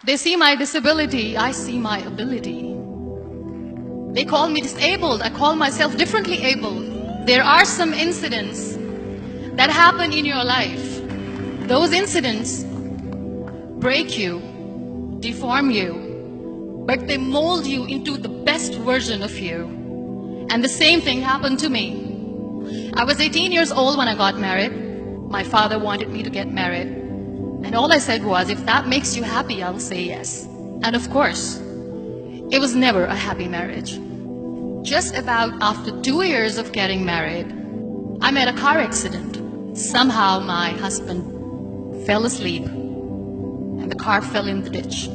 They see my disability, I see my ability. They call me disabled, I call myself differently abled. There are some incidents that happen in your life. Those incidents break you, deform you, but they mold you into the best version of you. And the same thing happened to me. I was 18 years old when I got married. My father wanted me to get married. And all I said was, if that makes you happy, I'll say yes. And of course, it was never a happy marriage. Just about after 2 years of getting married, I met a car accident. Somehow my husband fell asleep and the car fell in the ditch.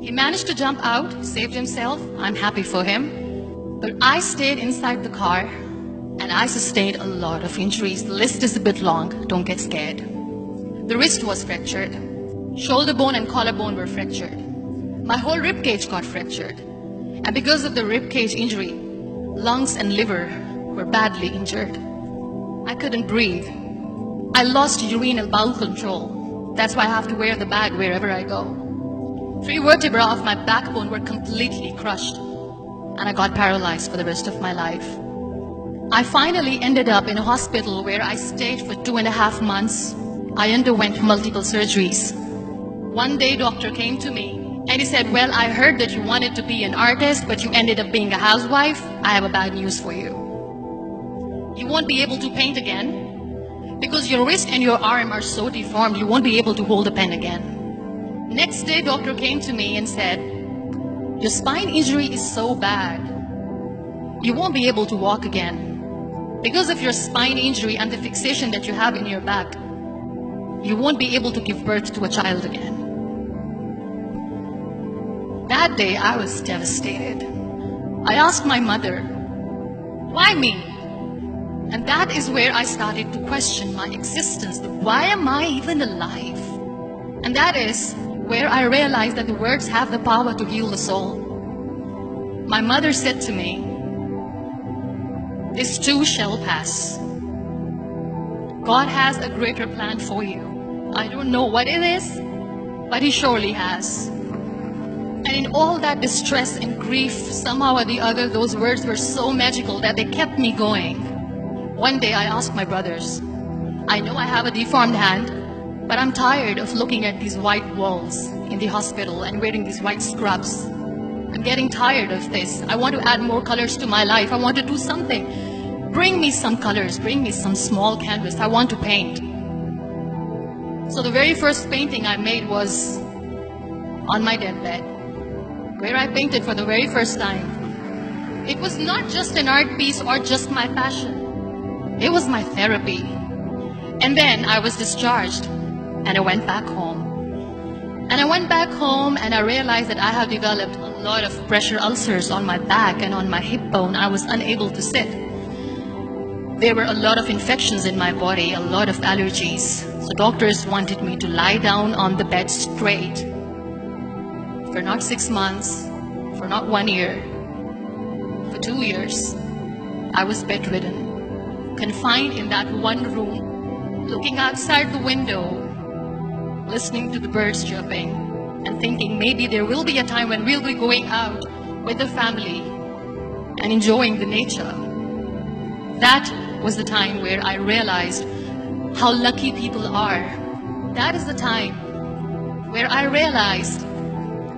He managed to jump out, saved himself. I'm happy for him. But I stayed inside the car and I sustained a lot of injuries. The list is a bit long, don't get scared. The wrist was fractured. Shoulder bone and collarbone were fractured. My whole rib cage got fractured. And because of the rib cage injury, lungs and liver were badly injured. I couldn't breathe. I lost urinary bowel control. That's why I have to wear the bag wherever I go. 3 vertebrae of my backbone were completely crushed, and I got paralyzed for the rest of my life. I finally ended up in a hospital where I stayed for 2.5 months. I underwent multiple surgeries. One day, doctor came to me and he said, well, I heard that you wanted to be an artist, but you ended up being a housewife. I have a bad news for you. You won't be able to paint again because your wrist and your arm are so deformed, you won't be able to hold a pen again. Next day, doctor came to me and said, your spine injury is so bad, you won't be able to walk again. Because of your spine injury and the fixation that you have in your back, you won't be able to give birth to a child again. That day, I was devastated. I asked my mother, why me? And that is where I started to question my existence. Why am I even alive? And that is where I realized that the words have the power to heal the soul. My mother said to me, this too shall pass. God has a greater plan for you. I don't know what it is, but He surely has. And in all that distress and grief, somehow or the other, those words were so magical that they kept me going. One day I asked my brothers, I know I have a deformed hand, but I'm tired of looking at these white walls in the hospital and wearing these white scrubs. I'm getting tired of this. I want to add more colors to my life. I want to do something. Bring me some colors. Bring me some small canvas. I want to paint. So the very first painting I made was on my deathbed, where I painted for the very first time. It was not just an art piece or just my passion. It was my therapy. And then I was discharged and I went back home. And I went back home and I realized that I have developed a lot of pressure ulcers on my back and on my hip bone. I was unable to sit. There were a lot of infections in my body, a lot of allergies. So doctors wanted me to lie down on the bed straight for not 6 months, for not 1 year, for 2 years. I was bedridden, confined in that one room, looking outside the window, listening to the birds chirping, and thinking maybe there will be a time when we'll be going out with the family and enjoying the nature. That was the time where I realized how lucky people are. That is the time where I realized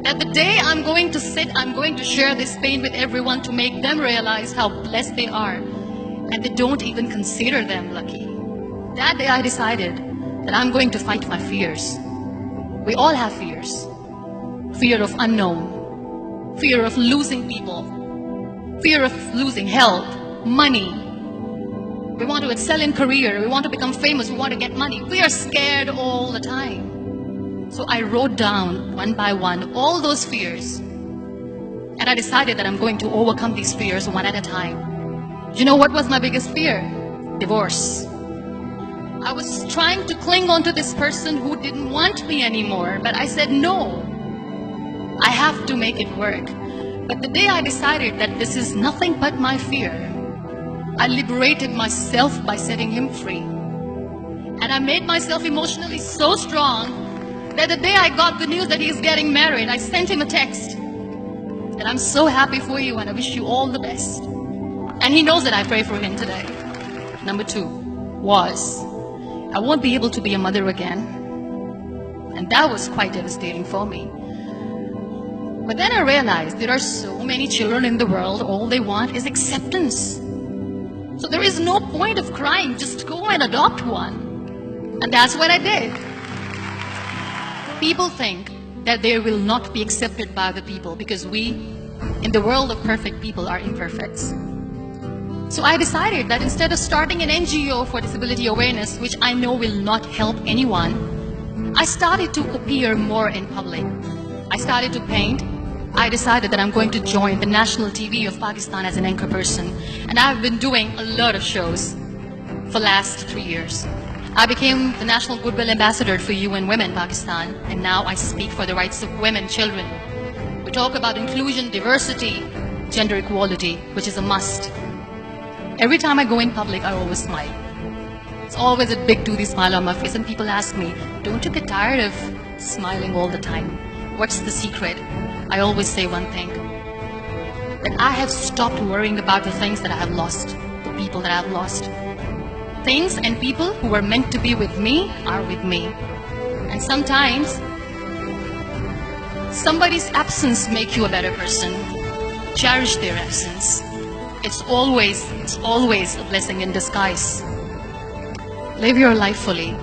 that the day I'm going to sit, I'm going to share this pain with everyone to make them realize how blessed they are, and they don't even consider them lucky. That day I decided that I'm going to fight my fears. We all have fears. Fear of unknown, fear of losing people, fear of losing health, money. We want to excel in career, we want to become famous, we want to get money. We are scared all the time. So I wrote down one by one all those fears. And I decided that I'm going to overcome these fears one at a time. You know what was my biggest fear? Divorce. I was trying to cling on to this person who didn't want me anymore, but I said no. I have to make it work. But the day I decided that this is nothing but my fear, I liberated myself by setting him free. And I made myself emotionally so strong that the day I got the news that he's getting married, I sent him a text. And I'm so happy for you and I wish you all the best. And he knows that I pray for him today. Number 2 was, I won't be able to be a mother again. And that was quite devastating for me. But then I realized there are so many children in the world, all they want is acceptance. So there is no point of crying, just go and adopt one. And that's what I did. People think that they will not be accepted by the people because we, in the world of perfect people, are imperfects. So I decided that instead of starting an NGO for disability awareness, which I know will not help anyone, I started to appear more in public. I started to paint. I decided that I'm going to join the national TV of Pakistan as an anchor person. And I've been doing a lot of shows for the last 3 years. I became the National Goodwill Ambassador for UN Women Pakistan, and now I speak for the rights of women, children. We talk about inclusion, diversity, gender equality, which is a must. Every time I go in public, I always smile. It's always a big toothy smile on my face, and people ask me, don't you get tired of smiling all the time? What's the secret? I always say one thing, that I have stopped worrying about the things that I have lost, the people that I have lost. Things and people who were meant to be with me are with me. And sometimes, somebody's absence makes you a better person. Cherish their absence. It's always a blessing in disguise. Live your life fully.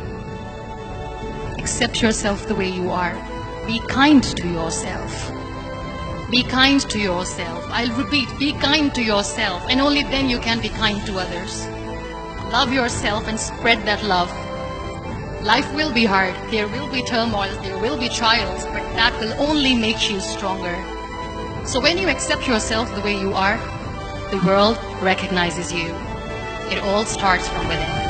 Accept yourself the way you are. Be kind to yourself. Be kind to yourself. I'll repeat, be kind to yourself, and only then you can be kind to others. Love yourself and spread that love. Life will be hard. There will be turmoil. There will be trials, but that will only make you stronger. So when you accept yourself the way you are, the world recognizes you. It all starts from within.